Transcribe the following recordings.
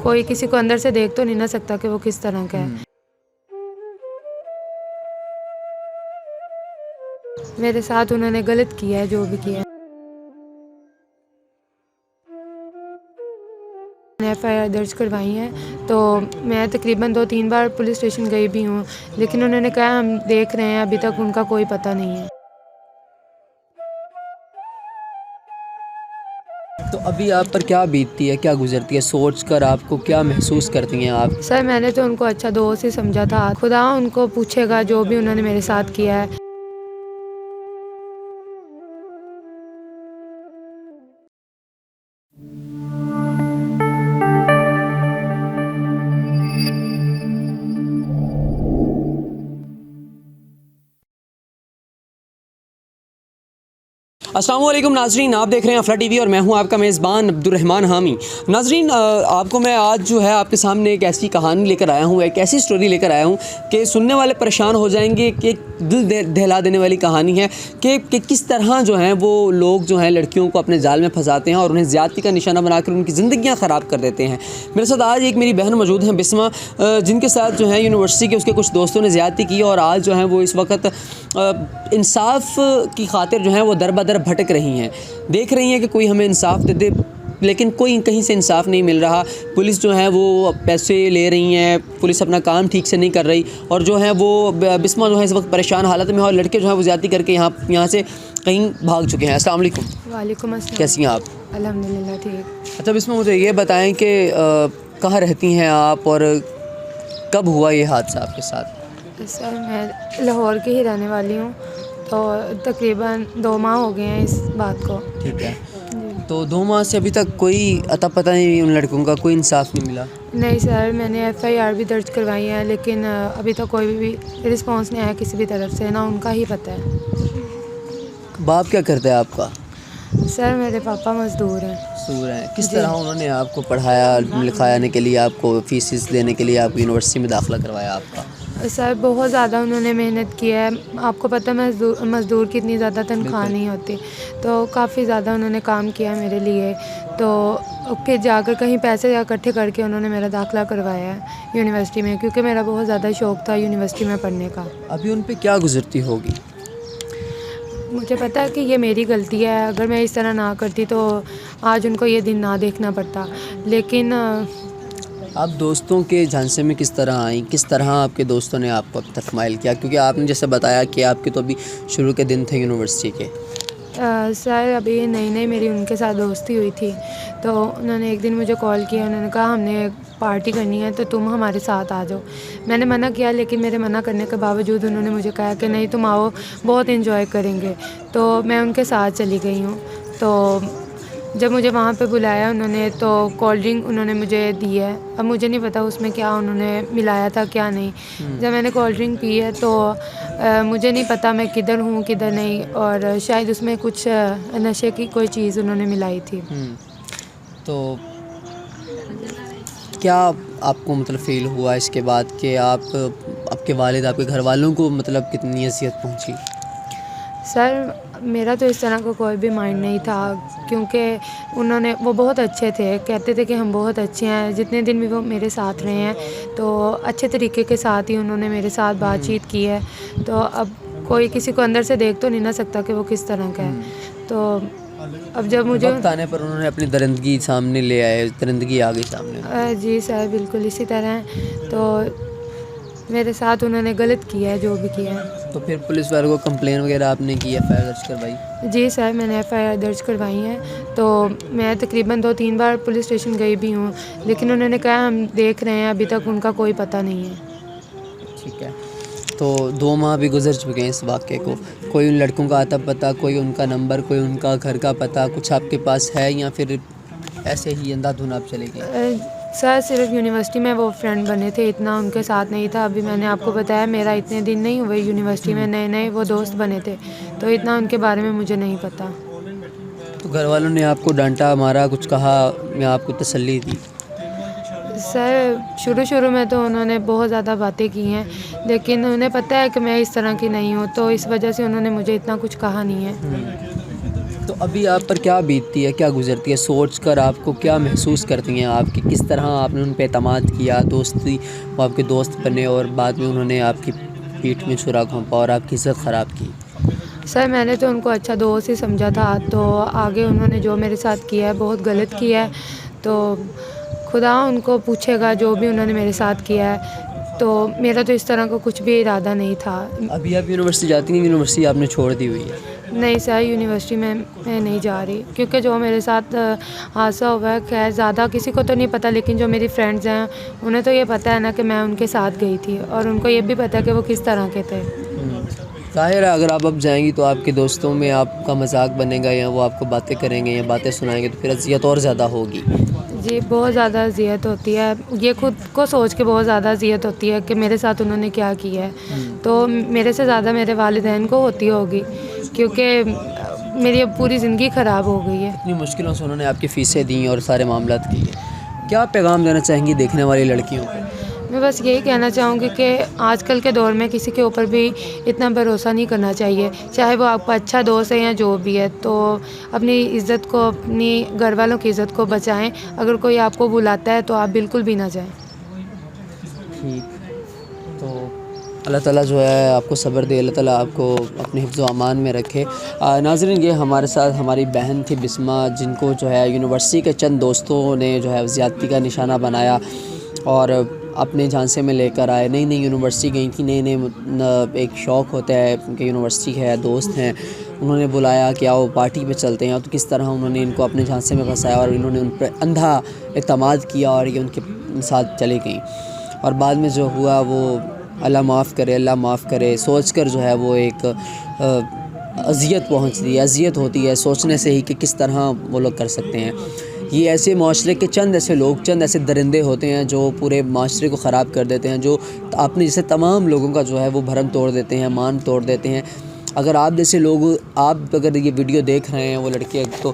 کوئی کسی کو اندر سے دیکھ تو نہیں نہ سکتا کہ وہ کس طرح کا ہے. میرے ساتھ انہوں نے غلط کیا ہے جو بھی کیا ہے. ایف آئی آر درج کروائی ہیں تو میں تقریباً 2-3 بار پولیس اسٹیشن گئی بھی ہوں، لیکن انہوں نے کہا ہم دیکھ رہے ہیں، ابھی تک ان کا کوئی پتہ نہیں ہے. تو ابھی آپ پر کیا بیتتی ہے، کیا گزرتی ہے، سوچ کر آپ کو کیا محسوس کرتی ہیں آپ؟ سر میں نے تو ان کو اچھا دوست ہی سمجھا تھا. خدا ان کو پوچھے گا جو بھی انہوں نے میرے ساتھ کیا ہے. السلام علیکم ناظرین، آپ دیکھ رہے ہیں افلا ٹی وی اور میں ہوں آپ کا میزبان عبدالرحمن حامی. ناظرین، آپ کو میں آج جو ہے آپ کے سامنے ایک ایسی کہانی لے کر آیا ہوں، ایک ایسی سٹوری لے کر آیا ہوں کہ سننے والے پریشان ہو جائیں گے کہ دل دہلا دینے والی کہانی ہے کہ کس طرح جو ہیں وہ لوگ جو ہیں لڑکیوں کو اپنے جال میں پھنساتے ہیں اور انہیں زیادتی کا نشانہ بنا کر ان کی زندگیاں خراب کر دیتے ہیں. میرے ساتھ آج ایک میری بہن موجود ہیں بسمہ، جن کے ساتھ جو ہے یونیورسٹی کے اس کے کچھ دوستوں نے زیادتی کی اور آج جو ہیں وہ اس وقت انصاف کی خاطر جو ہیں وہ در بدر بھٹک رہی ہیں. دیکھ رہی ہیں کہ کوئی ہمیں انصاف دے دے، لیکن کوئی کہیں سے انصاف نہیں مل رہا. پولیس جو ہے وہ پیسے لے رہی ہیں، پولیس اپنا کام ٹھیک سے نہیں کر رہی اور جو ہے وہ بسمہ جو ہے اس وقت پریشان حالت میں ہے اور لڑکے جو ہیں وہ زیادتی کر کے یہاں سے کہیں بھاگ چکے ہیں. السلام علیکم. وعلیکم السلام. کیسی ہیں آپ؟ الحمدللہ ٹھیک. اچھا بسمہ، مجھے یہ بتائیں کہ کہاں رہتی ہیں آپ اور کب ہوا یہ حادثہ آپ کے ساتھ؟ سر میں لاہور کی ہی رہنے والی ہوں، تو تقریباً 2 ماہ ہو گئے ہیں اس بات کو. ٹھیک ہے. تو 2 ماہ سے ابھی تک کوئی اتا پتہ نہیں ان لڑکوں کا، کوئی انصاف نہیں ملا؟ نہیں سر، میں نے ایف آئی آر بھی درج کروائی ہے، لیکن ابھی تک کوئی بھی رسپانس نہیں آیا کسی بھی طرف سے، نہ ان کا ہی پتہ ہے. باپ کیا کرتا ہے آپ کا؟ سر میرے پاپا مزدور ہیں. مزدور ہیں. کس طرح انہوں نے آپ کو پڑھایا لکھانے کے لیے، آپ کو فیسز دینے کے لیے آپ کو یونیورسٹی میں داخلہ کروایا آپ کا؟ سر بہت زیادہ انہوں نے محنت کی ہے. آپ کو پتہ ہے مزدور کی اتنی زیادہ تنخواہ نہیں ہوتی، تو کافی زیادہ انہوں نے کام کیا میرے لیے. تو کہ جا کر کہیں پیسے اکٹھے کر کے انہوں نے میرا داخلہ کروایا ہے یونیورسٹی میں، کیونکہ میرا بہت زیادہ شوق تھا یونیورسٹی میں پڑھنے کا. ابھی ان پہ کیا گزرتی ہوگی؟ مجھے پتہ ہے کہ یہ میری غلطی ہے، اگر میں اس طرح نہ کرتی تو آج ان کو یہ دن نہ دیکھنا پڑتا. لیکن آپ دوستوں کے جھانسے میں کس طرح آئیں، کس طرح آپ کے دوستوں نے آپ کو اب تک مائل کیا؟ کیونکہ آپ نے جیسے بتایا کہ آپ کے تو ابھی شروع کے دن تھے یونیورسٹی کے. سر ابھی نئی میری ان کے ساتھ دوستی ہوئی تھی، تو انہوں نے ایک دن مجھے کال کیا، انہوں نے کہا ہم نے پارٹی کرنی ہے تو تم ہمارے ساتھ آ جاؤ. میں نے منع کیا، لیکن میرے منع کرنے کے باوجود انہوں نے مجھے کہا کہ نہیں تم آؤ، بہت انجوائے کریں گے. تو میں ان کے ساتھ چلی گئی ہوں. تو جب مجھے وہاں پہ بلایا انہوں نے تو کولڈ ڈرنک انہوں نے مجھے دی ہے. اب مجھے نہیں پتا اس میں کیا انہوں نے ملایا تھا کیا نہیں. جب میں نے کولڈ ڈرنک پی ہے تو مجھے نہیں پتا میں کدھر ہوں کدھر نہیں، اور شاید اس میں کچھ نشے کی کوئی چیز انہوں نے ملائی تھی. تو کیا آپ کو مطلب فیل ہوا اس کے بعد کہ آپ کے والد، آپ کے گھر والوں کو مطلب کتنی اذیت پہنچی؟ سر میرا تو اس طرح کا کوئی بھی مائنڈ نہیں تھا، کیونکہ وہ بہت اچھے تھے، کہتے تھے کہ ہم بہت اچھے ہیں. جتنے دن بھی وہ میرے ساتھ رہے ہیں تو اچھے طریقے کے ساتھ ہی انہوں نے میرے ساتھ بات چیت کی ہے. تو اب کوئی کسی کو اندر سے دیکھ تو نہیں نہ سکتا کہ وہ کس طرح کا ہے. تو اب جب مجھے وقت آنے پر انہوں نے اپنی درندگی سامنے لے آئے، درندگی آ گئی سامنے. جی سر بالکل اسی طرح. تو میرے ساتھ انہوں نے غلط کیا ہے جو بھی کیا ہے. تو پھر پولیس والوں کو کمپلین وغیرہ آپ نے کی، ایف آئی آر درج کروائی؟ جی سر میں نے ایف آئی آر درج کروائی ہیں. تو میں تقریباً 2-3 بار پولیس اسٹیشن گئی بھی ہوں، لیکن انہوں نے کہا ہم دیکھ رہے ہیں، ابھی تک ان کا کوئی پتہ نہیں ہے. ٹھیک ہے. تو 2 ماہ بھی گزر چکے ہیں اس واقعے کو. کوئی ان لڑکوں کا آتا پتہ، کوئی ان کا نمبر، کوئی ان کا گھر کا پتہ کچھ آپ کے پاس ہے، یا پھر ایسے ہی اندھا دھند آپ چلے گئے؟ سر صرف یونیورسٹی میں وہ فرینڈ بنے تھے، اتنا ان کے ساتھ نہیں تھا. ابھی میں نے آپ کو بتایا میرا اتنے دن نہیں ہوئے یونیورسٹی میں، نئے وہ دوست بنے تھے، تو اتنا ان کے بارے میں مجھے نہیں پتہ. تو گھر والوں نے آپ کو ڈانٹا مارا، کچھ کہا یا آپ کو تسلی دی؟ سر شروع میں تو انہوں نے بہت زیادہ باتیں کی ہیں، لیکن انہیں پتہ ہے کہ میں اس طرح کی نہیں ہوں، تو اس وجہ سے انہوں نے مجھے اتنا کچھ کہا نہیں ہے. تو ابھی آپ پر کیا بیتتی ہے، کیا گزرتی ہے، سوچ کر آپ کو کیا محسوس کرتی ہیں آپ، کہ کس طرح آپ نے ان پہ اعتماد کیا، دوستی، وہ آپ کے دوست بنے اور بعد میں انہوں نے آپ کی پیٹھ میں چھرا گھونپا اور آپ کی عزت خراب کی؟ سر میں نے تو ان کو اچھا دوست ہی سمجھا تھا، تو آگے انہوں نے جو میرے ساتھ کیا ہے بہت غلط کیا ہے، تو خدا ان کو پوچھے گا جو بھی انہوں نے میرے ساتھ کیا ہے، تو میرا تو اس طرح کا کچھ بھی ارادہ نہیں تھا۔ ابھی آپ یونیورسٹی جاتی ہیں، یونیورسٹی آپ نے چھوڑ دی ہوئی ہے؟ نہیں سر، یونیورسٹی میں نہیں جا رہی، کیونکہ جو میرے ساتھ حادثہ ہوا ہے، خیر زیادہ کسی کو تو نہیں پتہ، لیکن جو میری فرینڈز ہیں انہیں تو یہ پتہ ہے نا کہ میں ان کے ساتھ گئی تھی، اور ان کو یہ بھی پتہ ہے کہ وہ کس طرح کے تھے۔ ظاہر ہے اگر آپ اب جائیں گی تو آپ کے دوستوں میں آپ کا مذاق بنے گا، یا وہ آپ کو باتیں کریں گے یا باتیں سنائیں گے، تو پھر اذیت اور زیادہ ہوگی۔ جی بہت زیادہ اذیت ہوتی ہے، یہ خود کو سوچ کے بہت زیادہ اذیت ہوتی ہے کہ میرے ساتھ انہوں نے کیا کیا ہے، تو میرے سے زیادہ میرے والدین کو ہوتی ہوگی، کیونکہ میری اب پوری زندگی خراب ہو گئی ہے۔ اتنی مشکلوں سے انہوں نے آپ کی فیسیں دیں اور سارے معاملات کیے، کیا پیغام دینا چاہیں گی دیکھنے والی لڑکیوں کو؟ میں بس یہی کہنا چاہوں گی کہ آج کل کے دور میں کسی کے اوپر بھی اتنا بھروسہ نہیں کرنا چاہیے، چاہے وہ آپ کا اچھا دوست ہے یا جو بھی ہے، تو اپنی عزت کو، اپنی گھر والوں کی عزت کو بچائیں۔ اگر کوئی آپ کو بلاتا ہے تو آپ بالکل بھی نہ جائیں۔ ٹھیک، تو اللہ تعالیٰ جو ہے آپ کو صبر دے، اللہ تعالیٰ آپ کو اپنے حفظ و امان میں رکھے۔ ناظرین، یہ ہمارے ساتھ ہماری بہن تھی بسمہ، جن کو جو ہے یونیورسٹی کے چند دوستوں نے جو ہے زیادتی کا نشانہ بنایا اور اپنے جھانسے میں لے کر آئے۔ نئی نئی یونیورسٹی گئی تھیں، نئے ایک شوق ہوتا ہے کہ یونیورسٹی ہے، دوست ہیں، انہوں نے بلایا کہ آؤ پارٹی پہ چلتے ہیں، تو کس طرح انہوں نے ان کو اپنے جھانسے میں پھنسایا اور انہوں نے ان پر اندھا اعتماد کیا اور یہ ان کے ساتھ چلی گئیں، اور بعد میں جو ہوا وہ اللہ معاف کرے، اللہ معاف کرے سوچ کر جو ہے وہ ایک اذیت پہنچتی ہے، اذیت ہوتی ہے سوچنے سے ہی کہ کس طرح وہ لوگ کر سکتے ہیں۔ یہ ایسے معاشرے کے چند ایسے لوگ، چند ایسے درندے ہوتے ہیں جو پورے معاشرے کو خراب کر دیتے ہیں، جو اپنے جیسے تمام لوگوں کا جو ہے وہ بھرم توڑ دیتے ہیں، مان توڑ دیتے ہیں۔ اگر آپ جیسے لوگ، آپ اگر یہ ویڈیو دیکھ رہے ہیں وہ لڑکے، تو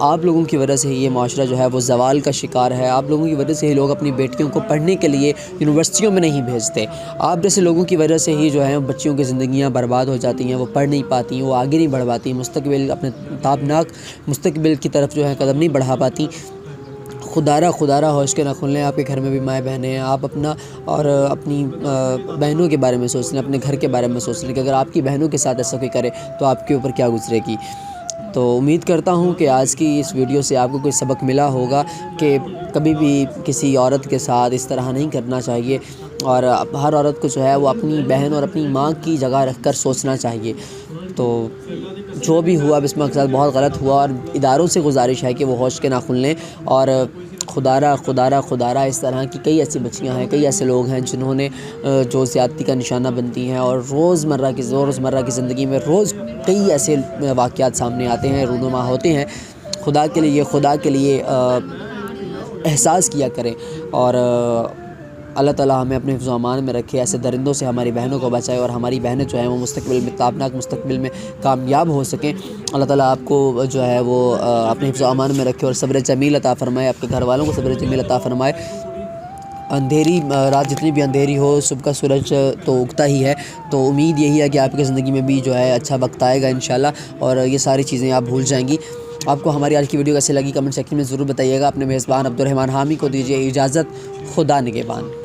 آپ لوگوں کی وجہ سے ہی یہ معاشرہ جو ہے وہ زوال کا شکار ہے، آپ لوگوں کی وجہ سے ہی لوگ اپنی بیٹیوں کو پڑھنے کے لیے یونیورسٹیوں میں نہیں بھیجتے، آپ جیسے لوگوں کی وجہ سے ہی جو ہے بچیوں کی زندگیاں برباد ہو جاتی ہیں، وہ پڑھ نہیں پاتی، وہ آگے نہیں بڑھ پاتی، مستقبل، اپنے تابناک مستقبل کی طرف جو ہے قدم نہیں بڑھا پاتی۔ خدا را ہوش کے نہ کھلیں، آپ کے گھر میں بھی مائیں بہنیں ہیں، آپ اپنا اور اپنی بہنوں کے بارے میں سوچ لیں، اپنے گھر کے بارے میں سوچ لیں کہ اگر آپ کی بہنوں کے ساتھ ایسا کوئی کرے تو آپ کے اوپر کیا گزرے گی۔ تو امید کرتا ہوں کہ آج کی اس ویڈیو سے آپ کو کوئی سبق ملا ہوگا کہ کبھی بھی کسی عورت کے ساتھ اس طرح نہیں کرنا چاہیے، اور ہر عورت کو جو ہے وہ اپنی بہن اور اپنی ماں کی جگہ رکھ کر سوچنا چاہیے۔ تو جو بھی ہوا بسمہ کے ساتھ بہت غلط ہوا، اور اداروں سے گزارش ہے کہ وہ ہوش کے ناخن لیں، اور خدا را اس طرح کی کئی ایسی بچیاں ہیں، کئی ایسے لوگ ہیں جنہوں نے جو زیادتی کا نشانہ بنتی ہیں، اور روزمرہ کی زندگی میں روز کئی ایسے واقعات سامنے آتے ہیں، رونما ہوتے ہیں۔ خدا کے لیے احساس کیا کریں، اور اللہ تعالیٰ ہمیں اپنے حفظ و امان میں رکھے، ایسے درندوں سے ہماری بہنوں کو بچائے، اور ہماری بہنیں جو ہیں وہ مستقبل میں، تابناک مستقبل میں کامیاب ہو سکیں۔ اللہ تعالیٰ آپ کو جو ہے وہ اپنے حفظ و امان میں رکھے اور صبر جمیل عطا فرمائے، آپ کے گھر والوں کو صبر جمیل عطا فرمائے۔ اندھیری رات جتنی بھی اندھیری ہو، صبح کا سورج تو اگتا ہی ہے، تو امید یہی ہے کہ آپ کی زندگی میں بھی جو ہے اچھا وقت آئے گا انشاءاللہ، اور یہ ساری چیزیں آپ بھول جائیں گی۔ آپ کو ہماری آج کی ویڈیو کیسے لگی کمنٹ سیکشن میں ضرور بتائیے گا۔ اپنے میزبان عبدالرحمن حامی کو دیجیے اجازت، خدا نگہبان۔